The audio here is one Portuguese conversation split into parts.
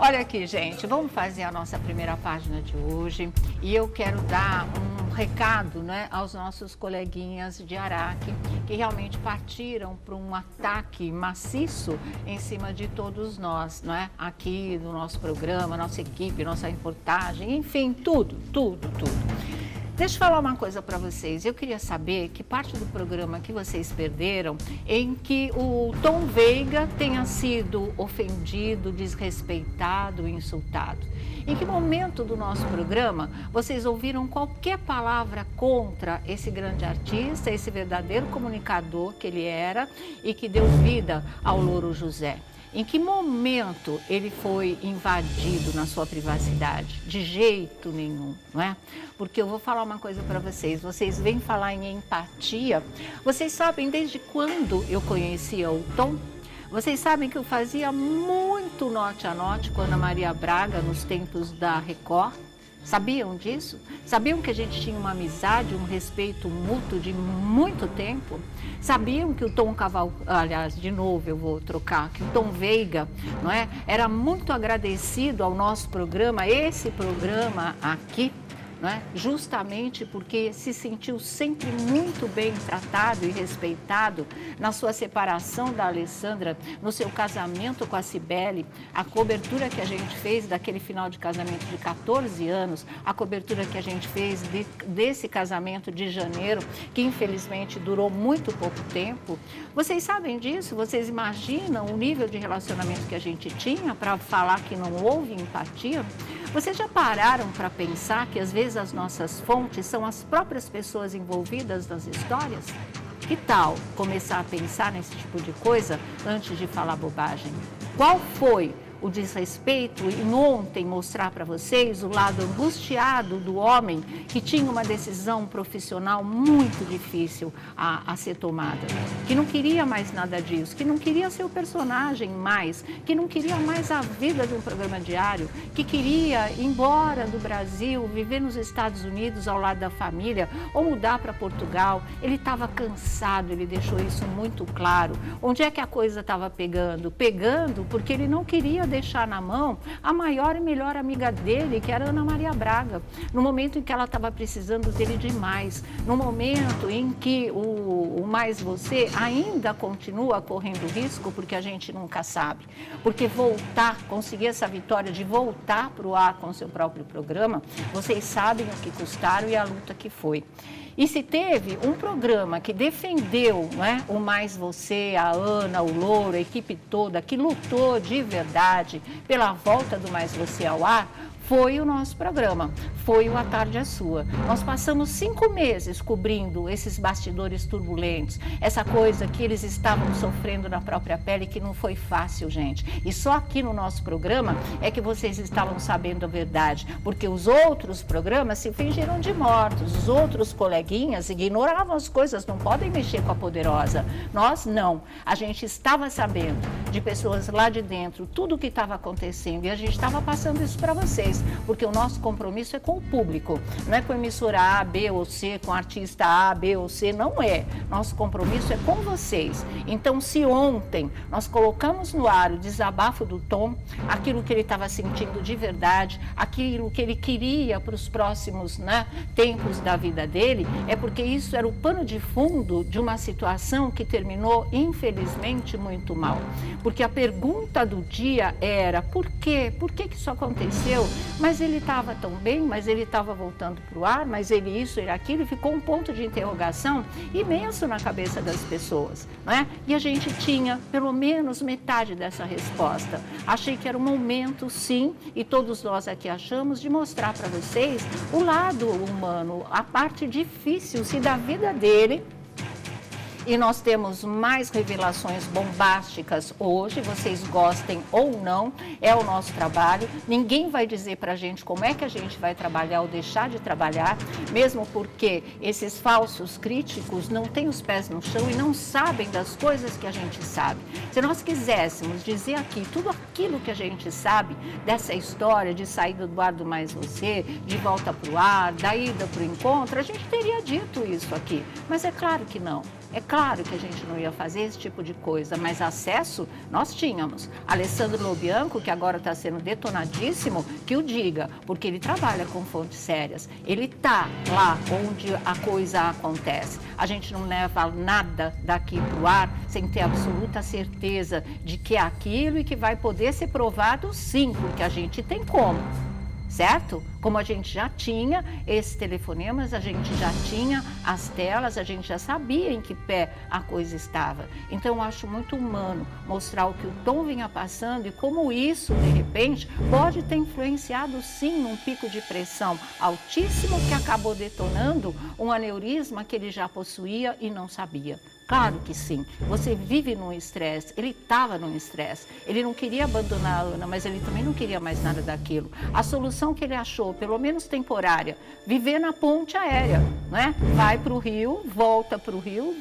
Olha aqui, gente, vamos fazer a nossa primeira página de hoje e eu quero dar um recado, né, aos nossos coleguinhas de Araque que realmente partiram para um ataque maciço em cima de todos nós, não é? Aqui no nosso programa, nossa equipe, nossa reportagem, enfim, tudo. Deixa eu falar uma coisa para vocês. Eu queria saber que parte do programa que vocês perderam em que o Tom Veiga tenha sido ofendido, desrespeitado, insultado. Em que momento do nosso programa vocês ouviram qualquer palavra contra esse grande artista, esse verdadeiro comunicador que ele era e que deu vida ao Louro José? Em que momento ele foi invadido na sua privacidade? De jeito nenhum, não é? Porque eu vou falar uma coisa para vocês. Vocês vêm falar em empatia. Vocês sabem desde quando eu conhecia o Tom? Vocês sabem que eu fazia muito note a note com Ana Maria Braga nos tempos da Record? Sabiam disso? Sabiam que a gente tinha uma amizade, um respeito mútuo de muito tempo? Sabiam que o Tom Cavalcante, aliás, de novo eu vou trocar, que o Tom Veiga, não é? Era muito agradecido ao nosso programa, esse programa aqui, não é? Justamente porque se sentiu sempre muito bem tratado e respeitado na sua separação da Alessandra, no seu casamento com a Cibele, a cobertura que a gente fez daquele final de casamento de 14 anos, a cobertura que a gente fez desse casamento de janeiro, que infelizmente durou muito pouco tempo. Vocês sabem disso? Vocês imaginam o nível de relacionamento que a gente tinha para falar que não houve empatia? Vocês já pararam para pensar que às vezes as nossas fontes são as próprias pessoas envolvidas nas histórias? Que tal começar a pensar nesse tipo de coisa antes de falar bobagem? Qual foi o desrespeito e ontem mostrar para vocês o lado angustiado do homem que tinha uma decisão profissional muito difícil a ser tomada, que não queria mais nada disso, que não queria ser o personagem mais, que não queria mais a vida de um programa diário, que queria ir embora do Brasil, viver nos Estados Unidos ao lado da família ou mudar para Portugal. Ele estava cansado, ele deixou isso muito claro. Onde é que a coisa estava pegando? Pegando porque ele não queria deixar na mão a maior e melhor amiga dele, que era Ana Maria Braga, no momento em que ela estava precisando dele demais, no momento em que o Mais Você ainda continua correndo risco, porque a gente nunca sabe, porque conseguir essa vitória de voltar para o ar com seu próprio programa, vocês sabem o que custaram e a luta que foi. E se teve um programa que defendeu, não é, o Mais Você, a Ana, o Louro, a equipe toda, que lutou de verdade pela volta do Mais Você ao ar, foi o nosso programa, foi o A Tarde é Sua. Nós passamos 5 meses cobrindo esses bastidores turbulentos, essa coisa que eles estavam sofrendo na própria pele, que não foi fácil, gente. E só aqui no nosso programa é que vocês estavam sabendo a verdade, porque os outros programas se fingiram de mortos, os outros coleguinhas ignoravam as coisas, não podem mexer com a poderosa. Nós não. A gente estava sabendo de pessoas lá de dentro, tudo o que estava acontecendo, e a gente estava passando isso para vocês. Porque o nosso compromisso é com o público, não é com a emissora A, B ou C, com artista A, B ou C, não é. Nosso compromisso é com vocês. Então, se ontem nós colocamos no ar o desabafo do Tom, aquilo que ele estava sentindo de verdade, aquilo que ele queria para os próximos, né, tempos da vida dele, é porque isso era o pano de fundo de uma situação que terminou, infelizmente, muito mal. Porque a pergunta do dia era, por quê? Por que isso aconteceu? Mas ele estava tão bem, mas ele estava voltando para o ar, mas ele isso, ele aquilo, e ficou um ponto de interrogação imenso na cabeça das pessoas, não é? E a gente tinha pelo menos metade dessa resposta. Achei que era um momento, sim, e todos nós aqui achamos, de mostrar para vocês o lado humano, a parte difícil, se da vida dele. E nós temos mais revelações bombásticas hoje, vocês gostem ou não, é o nosso trabalho. Ninguém vai dizer para a gente como é que a gente vai trabalhar ou deixar de trabalhar, mesmo porque esses falsos críticos não têm os pés no chão e não sabem das coisas que a gente sabe. Se nós quiséssemos dizer aqui tudo aquilo que a gente sabe dessa história de saída do ar do Mais Você, de volta para o ar, da ida para o encontro, a gente teria dito isso aqui. Mas é claro que não. É claro que a gente não ia fazer esse tipo de coisa, mas acesso nós tínhamos. Alessandro Lobianco, que agora está sendo detonadíssimo, que o diga, porque ele trabalha com fontes sérias. Ele está lá onde a coisa acontece. A gente não leva nada daqui para o ar sem ter absoluta certeza de que é aquilo e que vai poder ser provado sim, porque a gente tem como. Certo? Como a gente já tinha esses telefonemas, a gente já tinha as telas, a gente já sabia em que pé a coisa estava. Então, eu acho muito humano mostrar o que o Tom vinha passando e como isso, de repente, pode ter influenciado, sim, num pico de pressão altíssimo que acabou detonando um aneurisma que ele já possuía e não sabia. Claro que sim, você vive num estresse, ele estava num estresse, ele não queria abandonar a Ana, mas ele também não queria mais nada daquilo. A solução que ele achou, pelo menos temporária, viver na ponte aérea, né? Vai para o Rio, volta para o Rio,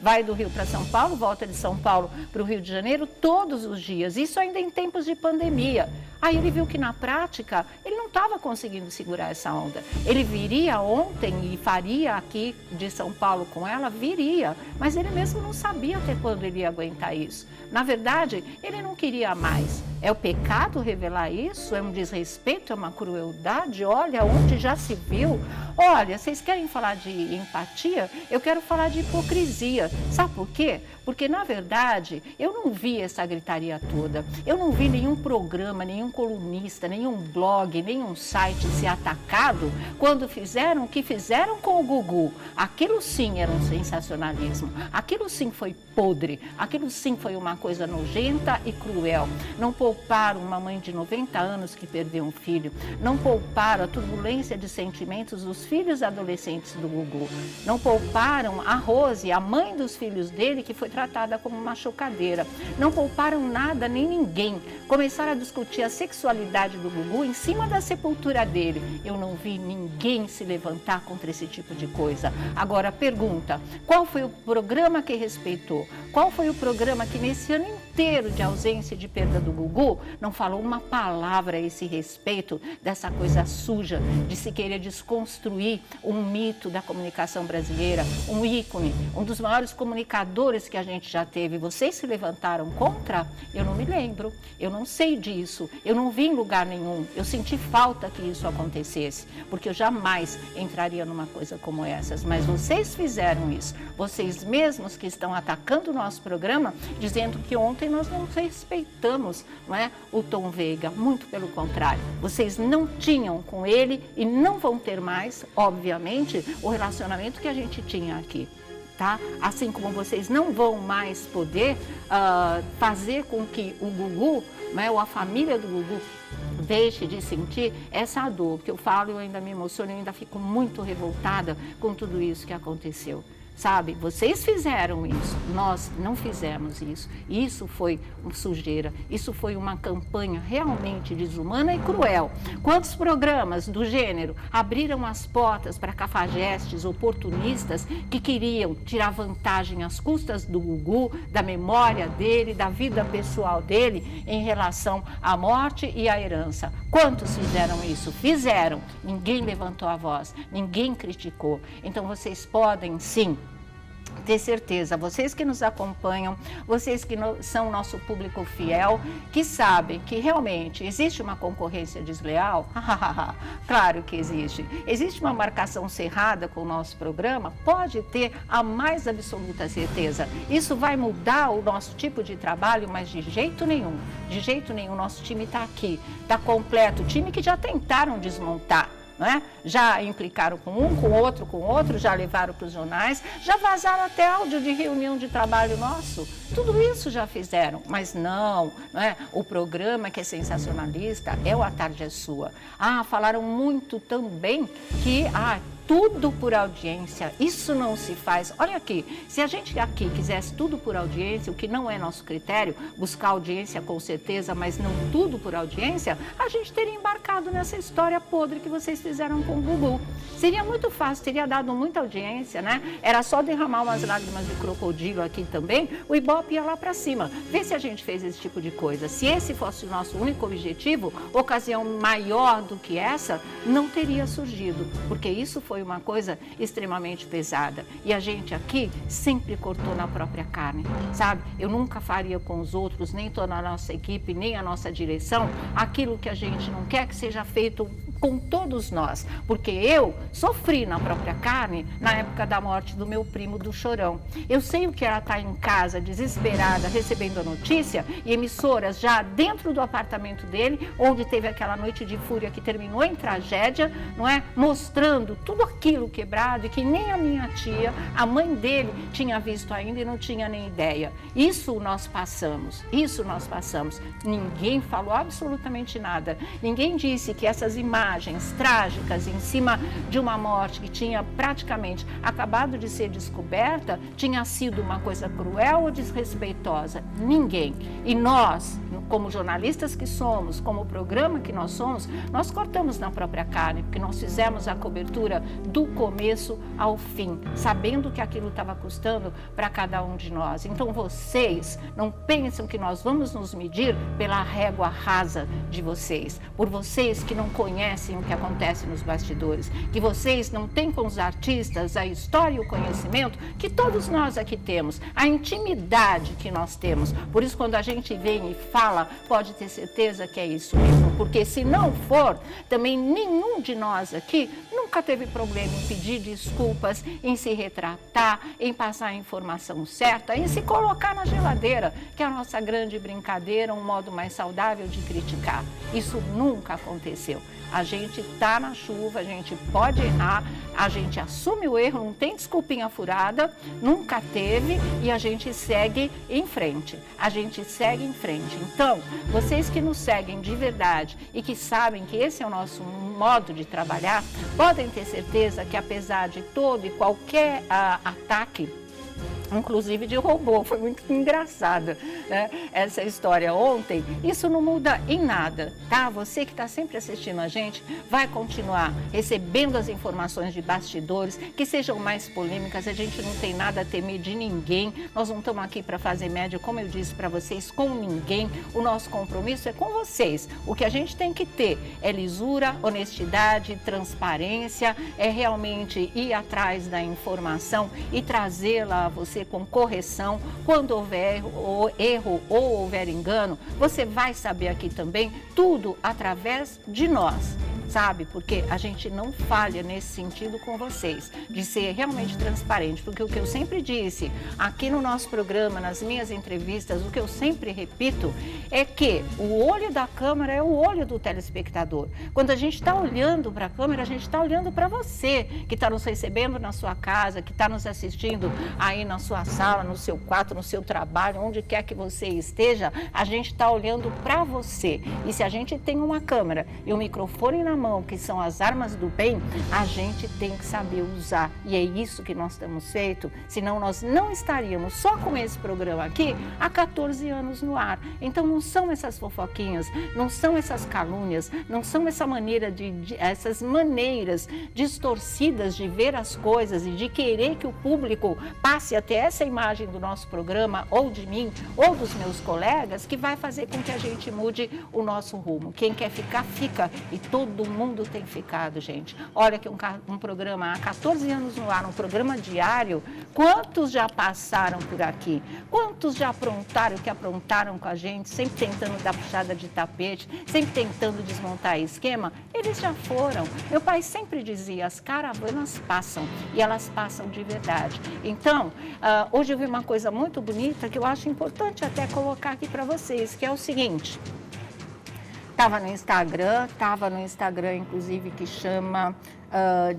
vai do Rio para São Paulo, volta de São Paulo para o Rio de Janeiro todos os dias, isso ainda em tempos de pandemia. Aí ele viu que na prática ele não estava conseguindo segurar essa onda. Ele viria ontem e faria aqui de São Paulo com ela, viria, mas ele mesmo não sabia até quando ele ia aguentar isso. Na verdade, ele não queria mais. É o pecado revelar isso? É um desrespeito? É uma crueldade? Olha, onde já se viu? Olha, vocês querem falar de empatia? Eu quero falar de hipocrisia. Sabe por quê? Porque, na verdade, eu não vi essa gritaria toda. Eu não vi nenhum programa, nenhum colunista, nenhum blog, nenhum site ser atacado quando fizeram o que fizeram com o Gugu. Aquilo sim era um sensacionalismo. Aquilo sim foi podre. Aquilo sim foi uma coisa nojenta e cruel. Não pouparam uma mãe de 90 anos que perdeu um filho. Não pouparam a turbulência de sentimentos dos filhos adolescentes do Gugu. Não pouparam a Rose, a mãe dos filhos dele, que foi tratada como uma chocadeira. Não pouparam nada nem ninguém. Começaram a discutir a sexualidade do Gugu em cima da sepultura dele. Eu não vi ninguém se levantar contra esse tipo de coisa. Agora, pergunta, qual foi o programa que respeitou? Qual foi o programa que nesse ano inteiro de ausência e de perda do Gugu não falou uma palavra a esse respeito dessa coisa suja de se querer desconstruir um mito da comunicação brasileira, um ícone, um dos maiores comunicadores que a gente já teve? Vocês se levantaram contra? Eu não me lembro, eu não sei disso, eu não vi em lugar nenhum, eu senti falta que isso acontecesse, porque eu jamais entraria numa coisa como essas, mas vocês fizeram isso, vocês mesmos que estão atacando o nosso programa, dizendo que ontem nós não respeitamos, não é, o Tom Veiga, muito pelo contrário, vocês não tinham com ele e não vão ter mais, obviamente, o relacionamento que a gente tinha aqui. Tá? Assim como vocês não vão mais poder fazer com que o Gugu, né, ou a família do Gugu, deixe de sentir essa dor, que eu falo, eu ainda me emociono, eu ainda fico muito revoltada com tudo isso que aconteceu. Sabe, vocês fizeram isso, nós não fizemos isso. Isso foi sujeira, isso foi uma campanha realmente desumana e cruel. Quantos programas do gênero abriram as portas para cafajestes oportunistas que queriam tirar vantagem às custas do Gugu, da memória dele, da vida pessoal dele em relação à morte e à herança? Quantos fizeram isso? Fizeram. Ninguém levantou a voz, ninguém criticou. Então vocês podem sim ter certeza, vocês que nos acompanham, vocês que são nosso público fiel, que sabem que realmente existe uma concorrência desleal, claro que existe. Existe uma marcação cerrada com o nosso programa, pode ter a mais absoluta certeza. Isso vai mudar o nosso tipo de trabalho, mas de jeito nenhum, nosso time está aqui, está completo, time que já tentaram desmontar. Não é? Já implicaram com um, com outro, já levaram para os jornais, já vazaram até áudio de reunião de trabalho nosso. Tudo isso já fizeram, mas não é? O programa que é sensacionalista é o A Tarde é Sua. Falaram muito também que tudo por audiência, isso não se faz. Olha aqui, se a gente aqui quisesse tudo por audiência, o que não é nosso critério, buscar audiência com certeza, mas não tudo por audiência, a gente teria embarcado nessa história podre que vocês fizeram com o Gugu. Seria muito fácil, teria dado muita audiência, né? Era só derramar umas lágrimas de crocodilo aqui também, o Ibope ia lá para cima. Vê se a gente fez esse tipo de coisa. Se esse fosse o nosso único objetivo, ocasião maior do que essa, não teria surgido, porque isso foi foi uma coisa extremamente pesada. E a gente aqui sempre cortou na própria carne, sabe? Eu nunca faria com os outros, nem toda a nossa equipe, nem a nossa direção, aquilo que a gente não quer que seja feito com todos nós, porque eu sofri na própria carne na época da morte do meu primo do Chorão. Eu sei o que era estar em casa, desesperada, recebendo a notícia, e emissoras já dentro do apartamento dele, onde teve aquela noite de fúria que terminou em tragédia, não é? Mostrando tudo aquilo quebrado e que nem a minha tia, a mãe dele, tinha visto ainda e não tinha nem ideia. Isso nós passamos. Ninguém falou absolutamente nada. Ninguém disse que essas imagens trágicas em cima de uma morte que tinha praticamente acabado de ser descoberta, tinha sido uma coisa cruel ou desrespeitosa. Ninguém. E nós, como jornalistas que somos, como programa que nós somos, nós cortamos na própria carne, porque nós fizemos a cobertura do começo ao fim, sabendo que aquilo estava custando para cada um de nós. Então vocês não pensam que nós vamos nos medir pela régua rasa de vocês, por vocês que não conhecem o que acontece nos bastidores, que vocês não têm com os artistas a história e o conhecimento que todos nós aqui temos, a intimidade que nós temos. Por isso, quando a gente vem e fala, pode ter certeza que é isso mesmo, porque se não for, também nenhum de nós aqui nunca teve problema em pedir desculpas, em se retratar, em passar a informação certa, em se colocar na geladeira, que é a nossa grande brincadeira, um modo mais saudável de criticar. Isso nunca aconteceu. A gente está na chuva, a gente pode errar, a gente assume o erro, não tem desculpinha furada, nunca teve, e a gente segue em frente. Então, vocês que nos seguem de verdade e que sabem que esse é o nosso modo de trabalhar, podem ter certeza que apesar de todo e qualquer ataque, inclusive de robô, foi muito engraçada, né? Essa história ontem, isso não muda em nada, tá? Você que está sempre assistindo a gente, vai continuar recebendo as informações de bastidores, que sejam mais polêmicas, a gente não tem nada a temer de ninguém, nós não estamos aqui para fazer média, como eu disse para vocês, com ninguém, o nosso compromisso é com vocês, o que a gente tem que ter é lisura, honestidade, transparência, é realmente ir atrás da informação e trazê-la a você com correção. Quando houver erro ou houver engano, você vai saber aqui também tudo através de nós, sabe? Porque a gente não falha nesse sentido com vocês, de ser realmente transparente, porque o que eu sempre disse aqui no nosso programa, nas minhas entrevistas, o que eu sempre repito é que o olho da câmera é o olho do telespectador. Quando a gente está olhando para a câmera, a gente está olhando para você, que está nos recebendo na sua casa, que está nos assistindo aí na sua sala, no seu quarto, no seu trabalho, onde quer que você esteja, a gente está olhando para você. E se a gente tem uma câmera e um microfone na mão, que são as armas do bem, a gente tem que saber usar. E é isso que nós temos feito, senão nós não estaríamos só com esse programa aqui há 14 anos no ar. Então não são essas fofoquinhas, não são essas calúnias, não são essas maneiras distorcidas de ver as coisas e de querer que o público passe até essa imagem do nosso programa, ou de mim, ou dos meus colegas, que vai fazer com que a gente mude o nosso rumo. Quem quer ficar, fica. E todo mundo tem ficado, gente. Olha que um programa há 14 anos no ar, um programa diário, quantos já passaram por aqui? Quantos já aprontaram o que aprontaram com a gente, sempre tentando dar puxada de tapete, sempre tentando desmontar esquema? Eles já foram. Meu pai sempre dizia, as caravanas passam, e elas passam de verdade. Então, hoje eu vi uma coisa muito bonita que eu acho importante até colocar aqui para vocês, que é o seguinte. Estava no Instagram, inclusive, que chama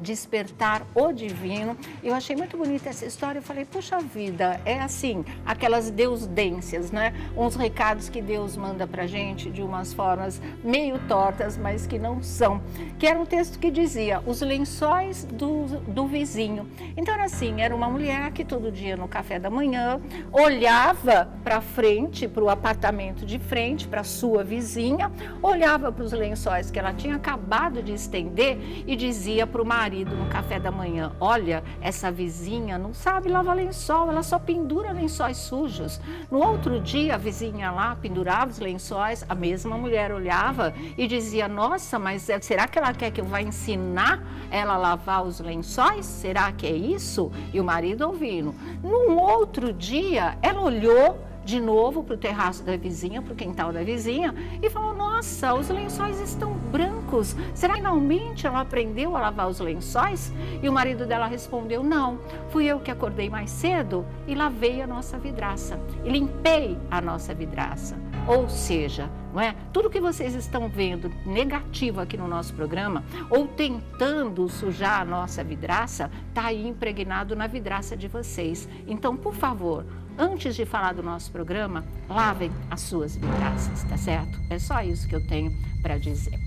Despertar o Divino. Eu achei muito bonita essa história, eu falei, puxa vida, é assim, aquelas deusdências, né? Uns recados que Deus manda pra gente de umas formas meio tortas, mas que não são. Que era um texto que dizia, os lençóis do vizinho. Então era assim, era uma mulher que todo dia no café da manhã olhava para frente, para o apartamento de frente, para sua vizinha, olhava para os lençóis que ela tinha acabado de estender e dizia, dizia para o marido no café da manhã: olha, essa vizinha não sabe lavar lençol, ela só pendura lençóis sujos. No outro dia, a vizinha lá pendurava os lençóis, a mesma mulher olhava e dizia: nossa, mas será que ela quer que eu vá ensinar ela a lavar os lençóis? Será que é isso? E o marido ouvindo. Num outro dia, ela olhou de novo para o terraço da vizinha, para o quintal da vizinha, e falou: nossa, os lençóis estão brancos. Será que finalmente ela aprendeu a lavar os lençóis? E o marido dela respondeu: não, fui eu que acordei mais cedo e lavei a nossa vidraça, e limpei a nossa vidraça. Ou seja, não é? Tudo que vocês estão vendo negativo aqui no nosso programa, ou tentando sujar a nossa vidraça, está aí impregnado na vidraça de vocês. Então, por favor, antes de falar do nosso programa, lavem as suas vidraças, tá certo? É só isso que eu tenho para dizer.